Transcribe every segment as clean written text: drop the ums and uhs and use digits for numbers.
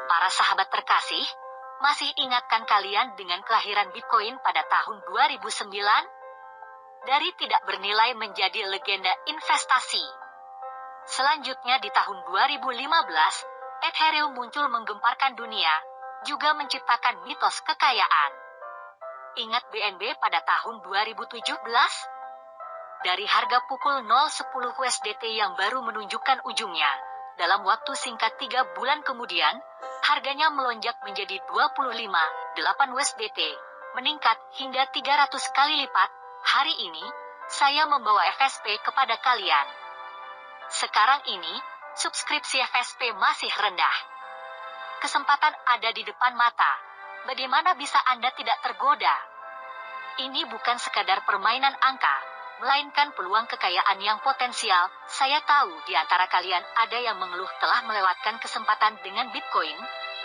Para sahabat terkasih, masih ingatkan kalian dengan kelahiran Bitcoin pada tahun 2009? Dari tidak bernilai menjadi legenda investasi. Selanjutnya di tahun 2015, Ethereum muncul menggemparkan dunia, juga menciptakan mitos kekayaan. Ingat BNB pada tahun 2017? Dari harga pukul 0.10 USDT yang baru menunjukkan ujungnya, dalam waktu singkat 3 bulan kemudian, harganya melonjak menjadi 25,8 USDT, meningkat hingga 300 kali lipat. Hari ini, saya membawa FSP kepada kalian. Sekarang ini, subskripsi FSP masih rendah. Kesempatan ada di depan mata. Bagaimana bisa Anda tidak tergoda? Ini bukan sekadar permainan angka, melainkan peluang kekayaan yang potensial. Saya tahu di antara kalian ada yang mengeluh telah melewatkan kesempatan dengan Bitcoin,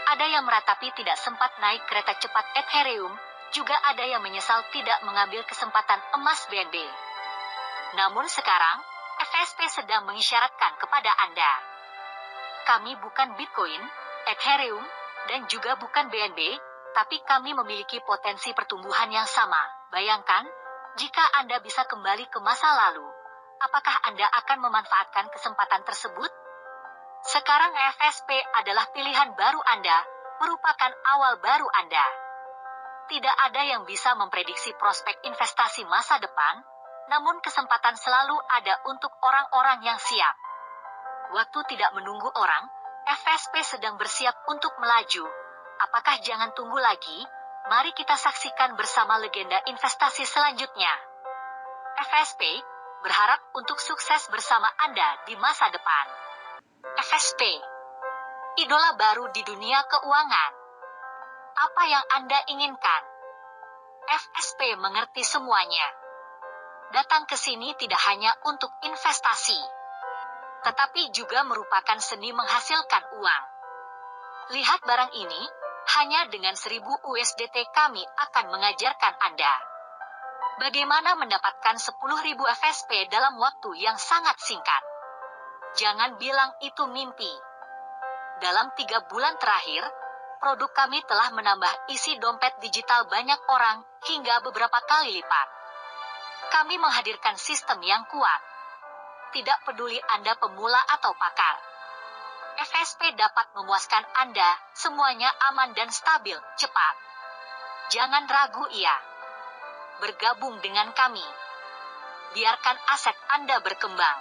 ada yang meratapi tidak sempat naik kereta cepat Ethereum, juga ada yang menyesal tidak mengambil kesempatan emas BNB. Namun sekarang, FSP sedang mengisyaratkan kepada Anda. Kami bukan Bitcoin, Ethereum, dan juga bukan BNB, tapi kami memiliki potensi pertumbuhan yang sama. Bayangkan, jika Anda bisa kembali ke masa lalu, apakah Anda akan memanfaatkan kesempatan tersebut? Sekarang FSP adalah pilihan baru Anda, merupakan awal baru Anda. Tidak ada yang bisa memprediksi prospek investasi masa depan, namun kesempatan selalu ada untuk orang-orang yang siap. Waktu tidak menunggu orang, FSP sedang bersiap untuk melaju. Apakah jangan tunggu lagi? Mari kita saksikan bersama legenda investasi selanjutnya. FSP berharap untuk sukses bersama Anda di masa depan. FSP, idola baru di dunia keuangan. Apa yang Anda inginkan? FSP mengerti semuanya. Datang ke sini tidak hanya untuk investasi, tetapi juga merupakan seni menghasilkan uang. Lihat barang ini, hanya dengan 1.000 USDT kami akan mengajarkan Anda bagaimana mendapatkan 10.000 FSP dalam waktu yang sangat singkat. Jangan bilang itu mimpi. Dalam 3 bulan terakhir, produk kami telah menambah isi dompet digital banyak orang hingga beberapa kali lipat. Kami menghadirkan sistem yang kuat. Tidak peduli Anda pemula atau pakar, FSP dapat memuaskan Anda, semuanya aman dan stabil, cepat. Jangan ragu bergabung dengan kami. Biarkan aset Anda berkembang.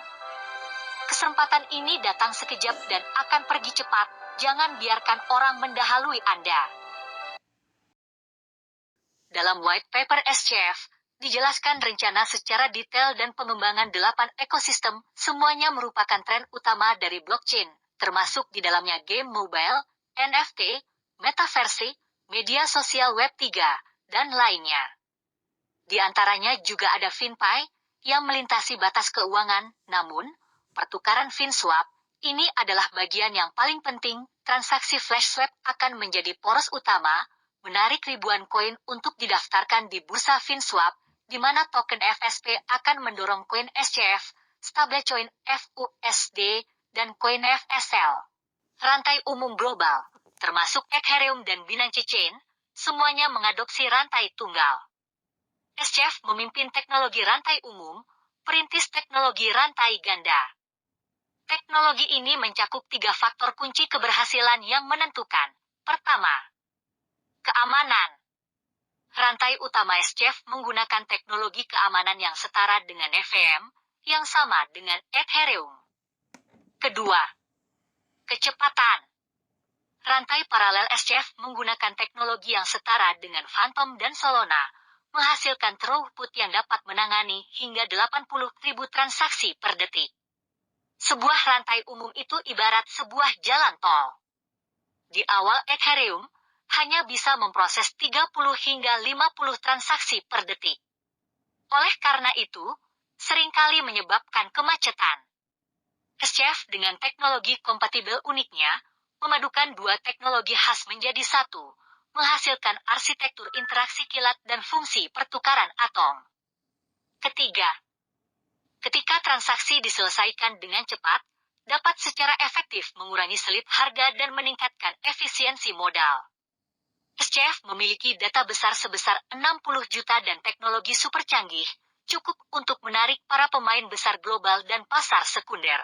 Kesempatan ini datang sekejap dan akan pergi cepat, jangan biarkan orang mendahului Anda. Dalam white paper SCF, dijelaskan rencana secara detail dan pengembangan 8 ekosistem, semuanya merupakan tren utama dari blockchain, termasuk di dalamnya game mobile, NFT, metaverse, media sosial Web3, dan lainnya. Di antaranya juga ada FinPay, yang melintasi batas keuangan, namun, pertukaran FinSwap, ini adalah bagian yang paling penting. Transaksi flash swap akan menjadi poros utama, menarik ribuan koin untuk didaftarkan di bursa FinSwap, di mana token FSP akan mendorong koin SCF, stablecoin FUSD, dan koin FSL. Rantai umum global, termasuk Ethereum dan Binance Chain, semuanya mengadopsi rantai tunggal. SCF memimpin teknologi rantai umum, perintis teknologi rantai ganda. Teknologi ini mencakup 3 faktor kunci keberhasilan yang menentukan. Pertama, keamanan. Rantai utama SCF menggunakan teknologi keamanan yang setara dengan EVM, yang sama dengan Ethereum. Kedua, kecepatan. Rantai paralel SCF menggunakan teknologi yang setara dengan Phantom dan Solana, menghasilkan throughput yang dapat menangani hingga 80.000 transaksi per detik. Sebuah rantai umum itu ibarat sebuah jalan tol. Di awal Ethereum, hanya bisa memproses 30 hingga 50 transaksi per detik. Oleh karena itu, seringkali menyebabkan kemacetan. SCF dengan teknologi kompatibel uniknya, memadukan 2 teknologi khas menjadi satu, menghasilkan arsitektur interaksi kilat dan fungsi pertukaran atom. Ketiga, ketika transaksi diselesaikan dengan cepat, dapat secara efektif mengurangi selip harga dan meningkatkan efisiensi modal. SCF memiliki data besar sebesar 60 juta dan teknologi super canggih, cukup untuk menarik para pemain besar global dan pasar sekunder.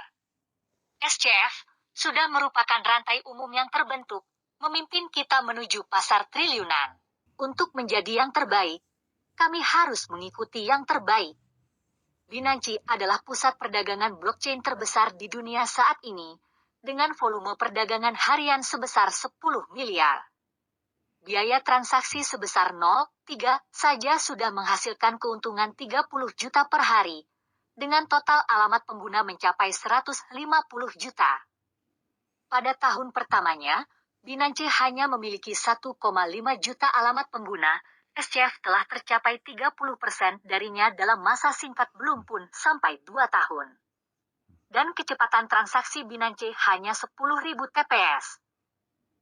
SCF sudah merupakan rantai umum yang terbentuk, memimpin kita menuju pasar triliunan. Untuk menjadi yang terbaik, kami harus mengikuti yang terbaik. Binance adalah pusat perdagangan blockchain terbesar di dunia saat ini, dengan volume perdagangan harian sebesar 10 miliar. Biaya transaksi sebesar 0,3 saja sudah menghasilkan keuntungan 30 juta per hari, dengan total alamat pengguna mencapai 150 juta. Pada tahun pertamanya, Binance hanya memiliki 1,5 juta alamat pengguna. SCF telah tercapai 30% darinya dalam masa singkat belum pun sampai 2 tahun. Dan kecepatan transaksi Binance hanya 10.000 TPS.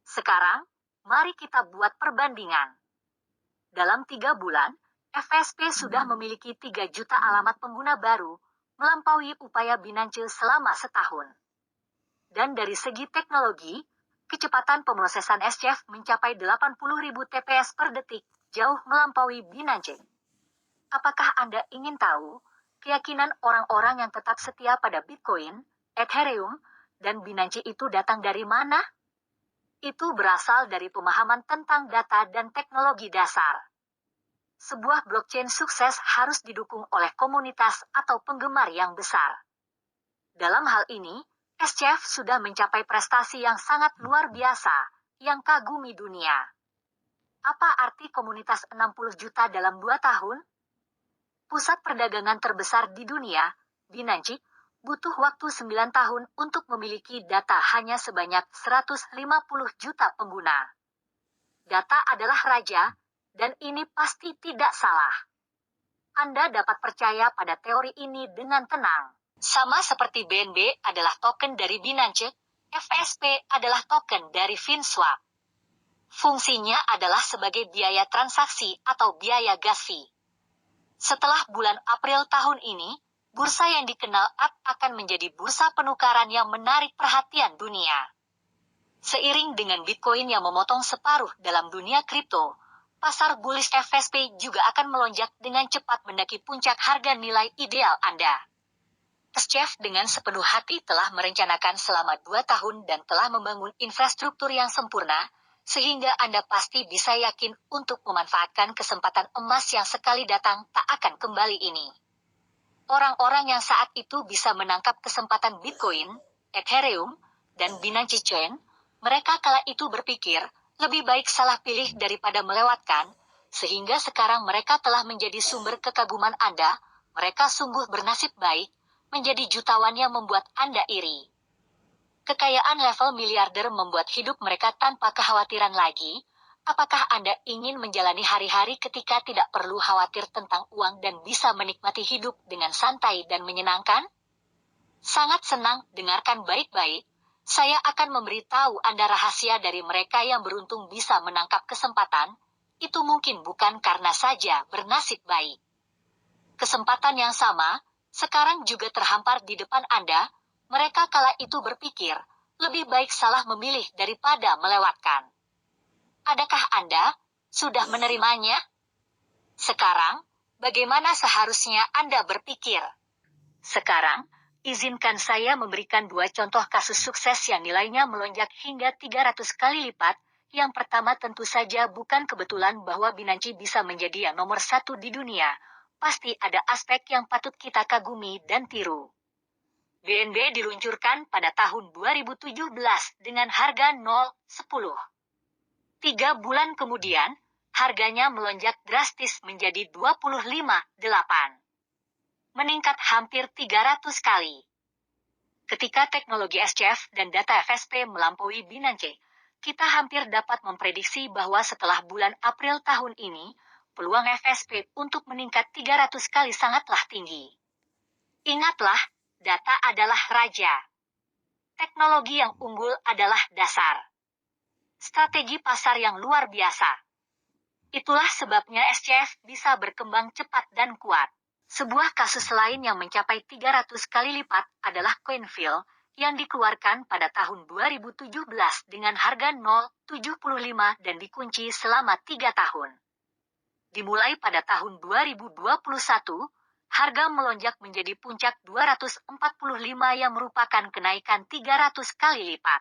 Sekarang, mari kita buat perbandingan. Dalam 3 bulan, FSP sudah memiliki 3 juta alamat pengguna baru, melampaui upaya Binance selama setahun. Dan dari segi teknologi, kecepatan pemrosesan SCF mencapai 80.000 TPS per detik, jauh melampaui Binance. Apakah Anda ingin tahu keyakinan orang-orang yang tetap setia pada Bitcoin, Ethereum, dan Binance itu datang dari mana? Itu berasal dari pemahaman tentang data dan teknologi dasar. Sebuah blockchain sukses harus didukung oleh komunitas atau penggemar yang besar. Dalam hal ini, SCF sudah mencapai prestasi yang sangat luar biasa, yang kagumi dunia. Apa arti komunitas 60 juta dalam 2 tahun? Pusat perdagangan terbesar di dunia, Binance, butuh waktu 9 tahun untuk memiliki data hanya sebanyak 150 juta pengguna. Data adalah raja, dan ini pasti tidak salah. Anda dapat percaya pada teori ini dengan tenang. Sama seperti BNB adalah token dari Binance, FSP adalah token dari FinSwap. Fungsinya adalah sebagai biaya transaksi atau biaya gas fee. Setelah bulan April tahun ini, bursa yang dikenal akan menjadi bursa penukaran yang menarik perhatian dunia. Seiring dengan Bitcoin yang memotong separuh dalam dunia kripto, pasar bullish FSP juga akan melonjak dengan cepat mendaki puncak harga nilai ideal Anda. SCF dengan sepenuh hati telah merencanakan selama 2 tahun dan telah membangun infrastruktur yang sempurna, sehingga Anda pasti bisa yakin untuk memanfaatkan kesempatan emas yang sekali datang tak akan kembali ini. Orang-orang yang saat itu bisa menangkap kesempatan Bitcoin, Ethereum, dan Binance Chain, mereka kala itu berpikir, lebih baik salah pilih daripada melewatkan, sehingga sekarang mereka telah menjadi sumber kekaguman Anda, mereka sungguh bernasib baik, menjadi jutawan yang membuat Anda iri. Kekayaan level miliarder membuat hidup mereka tanpa kekhawatiran lagi. Apakah Anda ingin menjalani hari-hari ketika tidak perlu khawatir tentang uang dan bisa menikmati hidup dengan santai dan menyenangkan? Sangat senang, dengarkan baik-baik. Saya akan memberitahu Anda rahasia dari mereka yang beruntung bisa menangkap kesempatan. Itu mungkin bukan karena saja bernasib baik. Kesempatan yang sama, sekarang juga terhampar di depan Anda. Mereka kala itu berpikir, lebih baik salah memilih daripada melewatkan. Adakah Anda sudah menerimanya? Sekarang, bagaimana seharusnya Anda berpikir? Sekarang, izinkan saya memberikan 2 contoh kasus sukses yang nilainya melonjak hingga 300 kali lipat. Yang pertama tentu saja bukan kebetulan bahwa Binance bisa menjadi yang nomor 1 di dunia. Pasti ada aspek yang patut kita kagumi dan tiru. BNB diluncurkan pada tahun 2017 dengan harga 0,10. 3 bulan kemudian, harganya melonjak drastis menjadi 25,8. Meningkat hampir 300 kali. Ketika teknologi SCF dan data FSP melampaui Binance, kita hampir dapat memprediksi bahwa setelah bulan April tahun ini, peluang FSP untuk meningkat 300 kali sangatlah tinggi. Ingatlah, data adalah raja. Teknologi yang unggul adalah dasar. Strategi pasar yang luar biasa. Itulah sebabnya SCF bisa berkembang cepat dan kuat. Sebuah kasus lain yang mencapai 300 kali lipat adalah CoinFill, yang dikeluarkan pada tahun 2017 dengan harga 0,75 dan dikunci selama 3 tahun. Dimulai pada tahun 2021, harga melonjak menjadi puncak 245 yang merupakan kenaikan 300 kali lipat.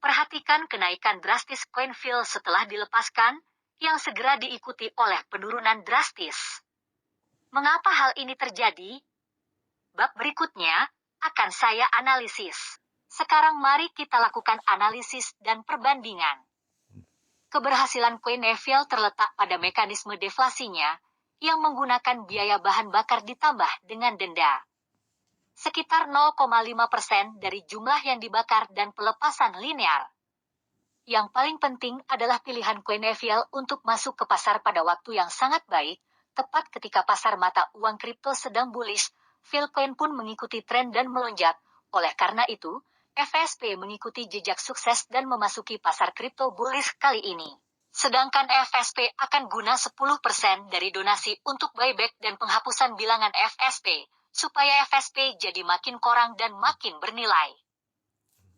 Perhatikan kenaikan drastis koin Phil setelah dilepaskan, yang segera diikuti oleh penurunan drastis. Mengapa hal ini terjadi? Bab berikutnya akan saya analisis. Sekarang mari kita lakukan analisis dan perbandingan. Keberhasilan koin Neville terletak pada mekanisme deflasinya, yang menggunakan biaya bahan bakar ditambah dengan denda. Sekitar 0,5% dari jumlah yang dibakar dan pelepasan linear. Yang paling penting adalah pilihan koin Neville untuk masuk ke pasar pada waktu yang sangat baik, tepat ketika pasar mata uang kripto sedang bullish. Philcoin pun mengikuti tren dan melonjak. Oleh karena itu, FSP mengikuti jejak sukses dan memasuki pasar kripto bullish kali ini. Sedangkan FSP akan guna 10% dari donasi untuk buyback dan penghapusan bilangan FSP, supaya FSP jadi makin korang dan makin bernilai.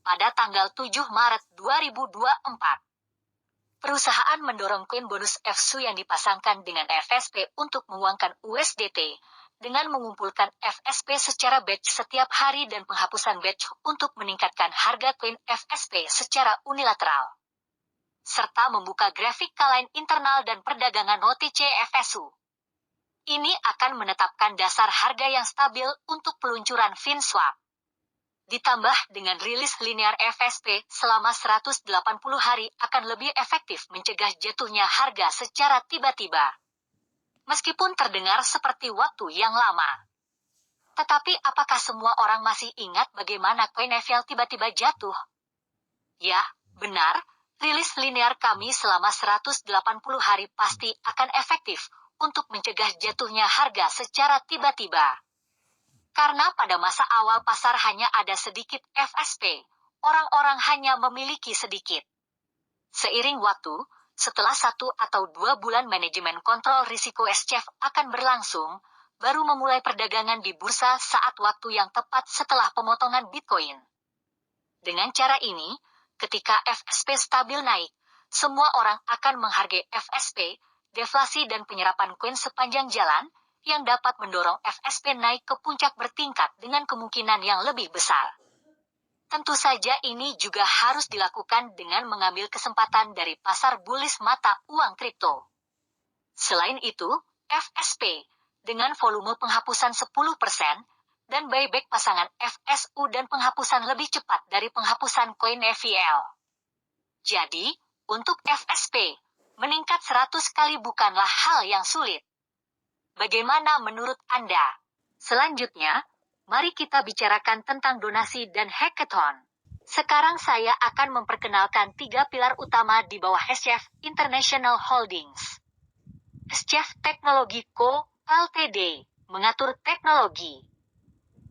Pada tanggal 7 Maret 2024, perusahaan mendorong koin bonus FSU yang dipasangkan dengan FSP untuk menguangkan USDT, dengan mengumpulkan FSP secara batch setiap hari dan penghapusan batch untuk meningkatkan harga koin FSP secara unilateral. Serta membuka grafik line internal dan perdagangan OTC FSU. Ini akan menetapkan dasar harga yang stabil untuk peluncuran FinSwap. Ditambah dengan rilis linear FSP selama 180 hari akan lebih efektif mencegah jatuhnya harga secara tiba-tiba. Meskipun terdengar seperti waktu yang lama. Tetapi apakah semua orang masih ingat bagaimana koin Neville tiba-tiba jatuh? Ya, benar, rilis linear kami selama 180 hari pasti akan efektif untuk mencegah jatuhnya harga secara tiba-tiba. Karena pada masa awal pasar hanya ada sedikit FSP, orang-orang hanya memiliki sedikit. Seiring waktu, setelah 1 atau 2 bulan manajemen kontrol risiko SCF akan berlangsung, baru memulai perdagangan di bursa saat waktu yang tepat setelah pemotongan Bitcoin. Dengan cara ini, ketika FSP stabil naik, semua orang akan menghargai FSP, deflasi dan penyerapan koin sepanjang jalan, yang dapat mendorong FSP naik ke puncak bertingkat dengan kemungkinan yang lebih besar. Tentu saja ini juga harus dilakukan dengan mengambil kesempatan dari pasar bullish mata uang kripto. Selain itu, FSP, dengan volume penghapusan 10%, dan buyback pasangan FSU dan penghapusan lebih cepat dari penghapusan koin Neville. Jadi, untuk FSP, meningkat 100 kali bukanlah hal yang sulit. Bagaimana menurut Anda? Selanjutnya, mari kita bicarakan tentang donasi dan hackathon. Sekarang saya akan memperkenalkan 3 pilar utama di bawah SCF International Holdings. SCF Technology Co. Ltd. mengatur teknologi.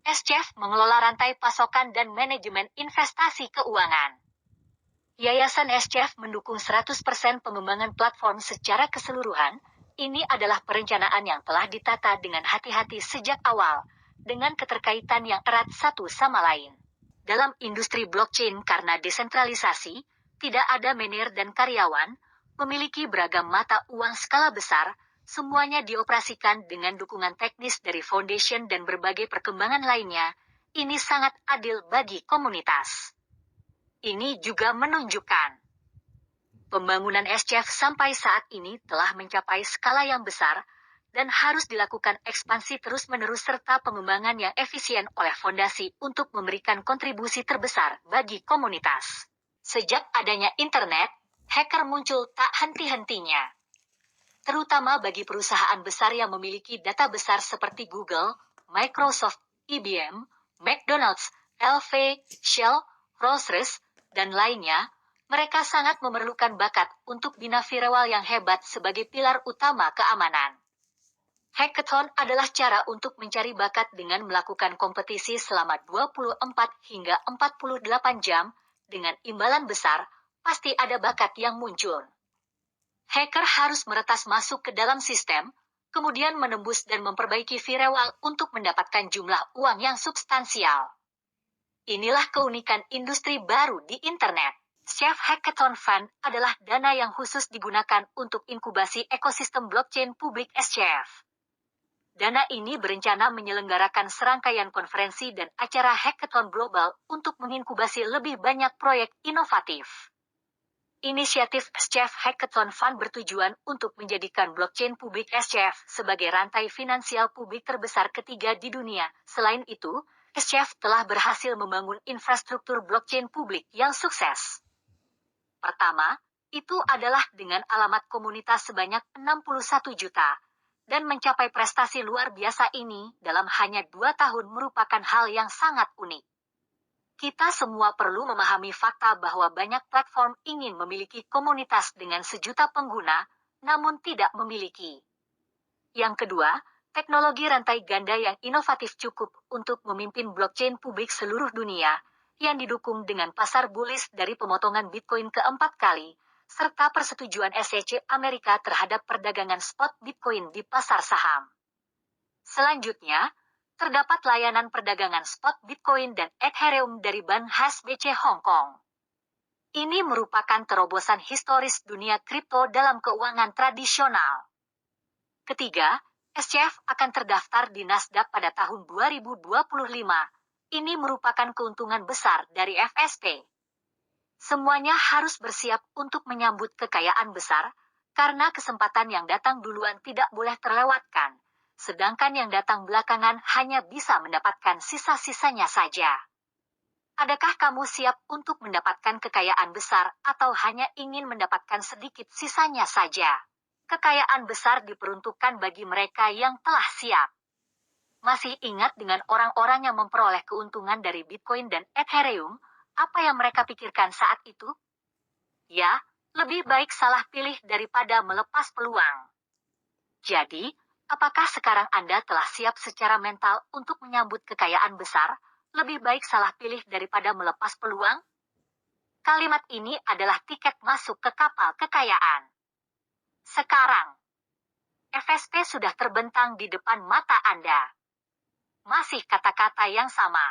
SCF mengelola rantai pasokan dan manajemen investasi keuangan. Yayasan SCF mendukung 100% pengembangan platform secara keseluruhan. Ini adalah perencanaan yang telah ditata dengan hati-hati sejak awal, dengan keterkaitan yang erat satu sama lain. Dalam industri blockchain karena desentralisasi, tidak ada manajer dan karyawan, memiliki beragam mata uang skala besar, semuanya dioperasikan dengan dukungan teknis dari foundation dan berbagai perkembangan lainnya. Ini sangat adil bagi komunitas. Ini juga menunjukkan pembangunan SCF sampai saat ini telah mencapai skala yang besar, dan harus dilakukan ekspansi terus-menerus serta pengembangan yang efisien oleh fondasi untuk memberikan kontribusi terbesar bagi komunitas. Sejak adanya internet, hacker muncul tak henti-hentinya. Terutama bagi perusahaan besar yang memiliki data besar seperti Google, Microsoft, IBM, McDonald's, LV, Shell, Rolls-Royce, dan lainnya. Mereka sangat memerlukan bakat untuk bina firewall yang hebat sebagai pilar utama keamanan. Hackathon adalah cara untuk mencari bakat dengan melakukan kompetisi selama 24 hingga 48 jam, dengan imbalan besar, pasti ada bakat yang muncul. Hacker harus meretas masuk ke dalam sistem, kemudian menembus dan memperbaiki firewall untuk mendapatkan jumlah uang yang substansial. Inilah keunikan industri baru di internet. Chef Hackathon Fund adalah dana yang khusus digunakan untuk inkubasi ekosistem blockchain publik SCF. Dana ini berencana menyelenggarakan serangkaian konferensi dan acara hackathon global untuk menginkubasi lebih banyak proyek inovatif. Inisiatif SCF Hackathon Fund bertujuan untuk menjadikan blockchain publik SCF sebagai rantai finansial publik terbesar ketiga di dunia. Selain itu, SCF telah berhasil membangun infrastruktur blockchain publik yang sukses. Pertama, itu adalah dengan alamat komunitas sebanyak 61 juta. Dan mencapai prestasi luar biasa ini dalam hanya 2 tahun merupakan hal yang sangat unik. Kita semua perlu memahami fakta bahwa banyak platform ingin memiliki komunitas dengan 1 juta pengguna, namun tidak memiliki. Yang kedua, teknologi rantai ganda yang inovatif cukup untuk memimpin blockchain publik seluruh dunia, yang didukung dengan pasar bullish dari pemotongan Bitcoin ke-4 kali, serta persetujuan SEC Amerika terhadap perdagangan spot Bitcoin di pasar saham. Selanjutnya, terdapat layanan perdagangan spot Bitcoin dan Ethereum dari Ban HSBC Hong Kong. Ini merupakan terobosan historis dunia kripto dalam keuangan tradisional. Ketiga, SCF akan terdaftar di Nasdaq pada tahun 2025. Ini merupakan keuntungan besar dari FSP. Semuanya harus bersiap untuk menyambut kekayaan besar, karena kesempatan yang datang duluan tidak boleh terlewatkan, sedangkan yang datang belakangan hanya bisa mendapatkan sisa-sisanya saja. Adakah kamu siap untuk mendapatkan kekayaan besar atau hanya ingin mendapatkan sedikit sisanya saja? Kekayaan besar diperuntukkan bagi mereka yang telah siap. Masih ingat dengan orang-orang yang memperoleh keuntungan dari Bitcoin dan Ethereum, apa yang mereka pikirkan saat itu? Ya, lebih baik salah pilih daripada melepas peluang. Jadi, apakah sekarang Anda telah siap secara mental untuk menyambut kekayaan besar? Lebih baik salah pilih daripada melepas peluang? Kalimat ini adalah tiket masuk ke kapal kekayaan. Sekarang, FSP sudah terbentang di depan mata Anda. Masih kata-kata yang sama.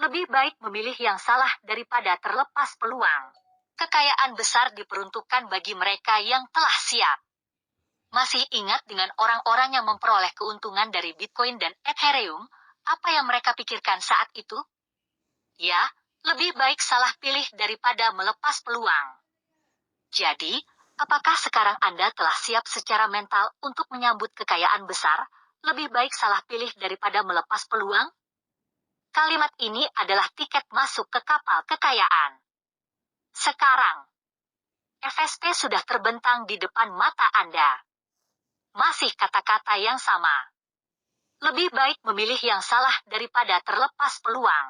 Lebih baik memilih yang salah daripada terlepas peluang. Kekayaan besar diperuntukkan bagi mereka yang telah siap. Masih ingat dengan orang-orang yang memperoleh keuntungan dari Bitcoin dan Ethereum, apa yang mereka pikirkan saat itu? Ya, lebih baik salah pilih daripada melepas peluang. Jadi, apakah sekarang Anda telah siap secara mental untuk menyambut kekayaan besar? Lebih baik salah pilih daripada melepas peluang? Kalimat ini adalah tiket masuk ke kapal kekayaan. Sekarang, FSP sudah terbentang di depan mata Anda. Masih kata-kata yang sama. Lebih baik memilih yang salah daripada terlepas peluang.